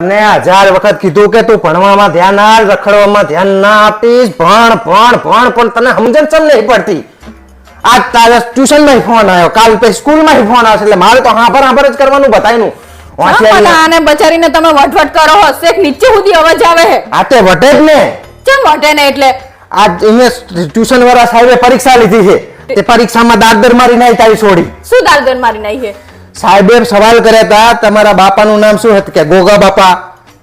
ને 1000 વખત કીધું કે તું ભણવામાં ધ્યાન આપ, રખડવામાં ધ્યાન ના આપીશ, ભણ પણ તને સમજણ ચમ નહીં પડતી. આજ તારા ટ્યુશન માં ફોન આવ્યો, કાલ પછી સ્કૂલ માં ફોન આવશે, એટલે મારે તો હાંભર જ કરવાનું બતાયનું. આને બચારીને તમે વટવટ કરો હશે નીચે સુધી અવાજ આવે હે. આતે વટે જ ને. કેમ વટે ને? એટલે આજ એને ટ્યુશન વાળા સાહેબે પરીક્ષા લીધી છે. તે પરીક્ષામાં દાદર મારી નાઈ તારી છોડી. શું દાદર મારી નાઈ હે? સાહેબે સવાલ કર્યા હતા, તમારા બાપાનું નામ શું હતું? કે ગોગા બાપા.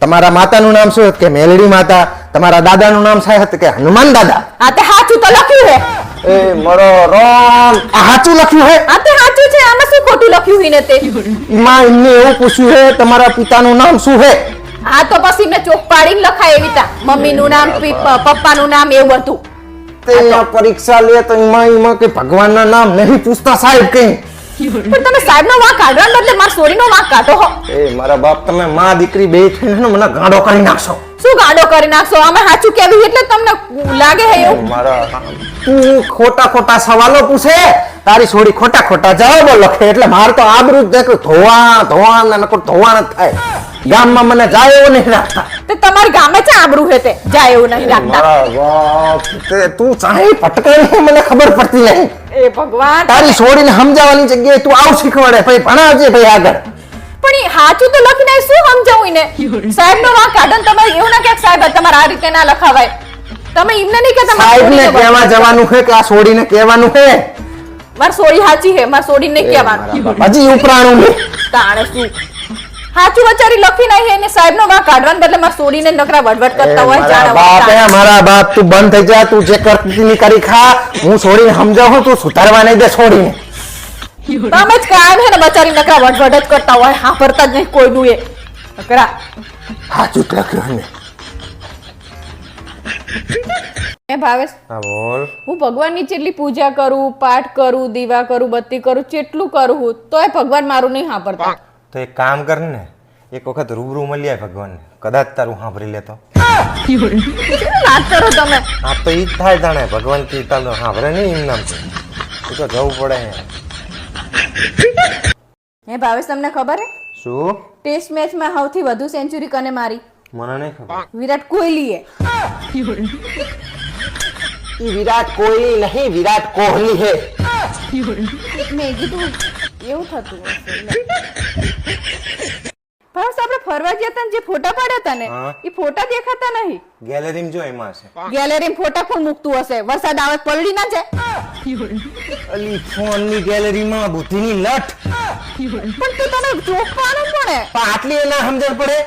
તમારા માતાનું નામ શું હતું? કે મેલડી માતા. તમારા દાદાનું નામ શું હતું? કે હનુમાન દાદા. આ તે સાચું તો લખ્યું હે. એ મરો રામ, આ સાચું લખ્યું હે? આ તે સાચું છે, આમાં શું ખોટું લખ્યું હે ને? તે એમાં એમને એવું પૂછ્યું હે તમારા પિતાનું નામ શું હે? હા તો પછી મેં ચોક પાડીને લખાય એવી તા મમ્મીનું નામ, પપ્પાનું નામ એવું હતું. તે પરીક્ષા લે તો એમાં કે ભગવાનના નામ નહીં પૂછતા સાહેબ કઈ. પણ તમે સાહેબનો વાંક કાઢવાને બદલે મારા સોરીનો વાંક કાઢો હો. એ મારા બાપ, તમે માં દીકરી બે થઈને મને ગાંડો કરી નાખશો. શું ગાંડો કરી નાખશો? અમે સાચું કેવી એટલે તમને લાગે હે એવું? મારા તું ખોટા સવાલો પૂછે, તારી છોડી ખોટા જવાબો લખે, એટલે માર તો આબરૂ દેખ ધોવા ને નકો ધોવા ન થાય. ગામમાં મને જાય એવું નહીં રાખતા. તે તમારી ગામે છે આબરૂ હે તે જાય એવું નહીં રાખતા. મારા બાપ, તે તું ચાહે પટકાઈ મને ખબર પડતી નહીં. એ ભગવાન, તારી છોડીને સમજાવવાની જગ્યાએ તું આવું શીખવાડે, ભાઈ ભણાવજે ભાઈ આગળ. પણ એ સાચું તો લખીને શું સમજાવું ને? સાહેબનો વાંક કાઢો ને તમે એવું ના કે સાહેબ તમારે આ રીતે ના લખાવાય. તમે એમને નહીં કે તમારે સાહેબને કહેવા જવાનું છે કે આ છોડીને કહેવાનું છે? માર સોડી સાચી હે, માર સોડી નહીં કહેવાનું. હજી ઉપરાણું ને તાણે શું સાચું વચારી લખી નહીં એને સાહેબનો વાંક કાઢવાને બદલે માર સોડીને નકરા વડવડ કરતા હોય. મારા બાપ તું બંધ થઈ જા, તું જે કરતી ની કરી ખા. હું છોડીને સમજાવું, તું સુધારવા નહીં દે છોડીને. તમે જ કાયમ હે ને બચારી નકરા વડવડ જ કરતા હોય, સાંભળતા જ નહીં કોઈનું. એ નકરા સાચું જ લખ્યું ને. ભાવેશ, હા બોલ. હું ભગવાનની જેટલી પૂજા કરું, પાઠ કરું, દીવા કરું, બત્તી કરું, કેટલું કરું હું તોય ભગવાન મારું નહીં સાંભળતા. તો એક કામ કર ને, એક વખત રૂબરૂ મળી આય ભગવાનને, કદાચ તારું સાંભળી લેતો. વાત કરો તમે. આ તો ઈ જ થાય જાણે ભગવાન કી તાલો સાંભળે નહીં એમ નામ છે. તો જવું પડે. હે ભાવેશ, તમને ખબર હે શું? ટેસ્ટ મેચમાં સૌથી વધુ સેન્ચુરી કને મારી? મને નહીં ખબર. વિરાટ કોહલીએ. ઈ વિરાટ કોહલી નહીં, વિરાટ કોહલી હે. મેં કીધું એવું થતું હશે. ભાવેશ, આપણે ફરવા ગયા હતા ને જે ફોટા પાડ્યા હતા ને, એ ફોટા દેખાતા નહીં. ગેલેરીમાં જો એમાં હશે. ગેલેરીમાં ફોટા કોણ મૂકતું હશે? વરસાદ આવે પલળી ના જાય. અલી ફોનની ગેલેરીમાં બુદ્ધિની લટ. પણ તું તને ચોક પાડો પડે. આટલી ના સમજણ પડે.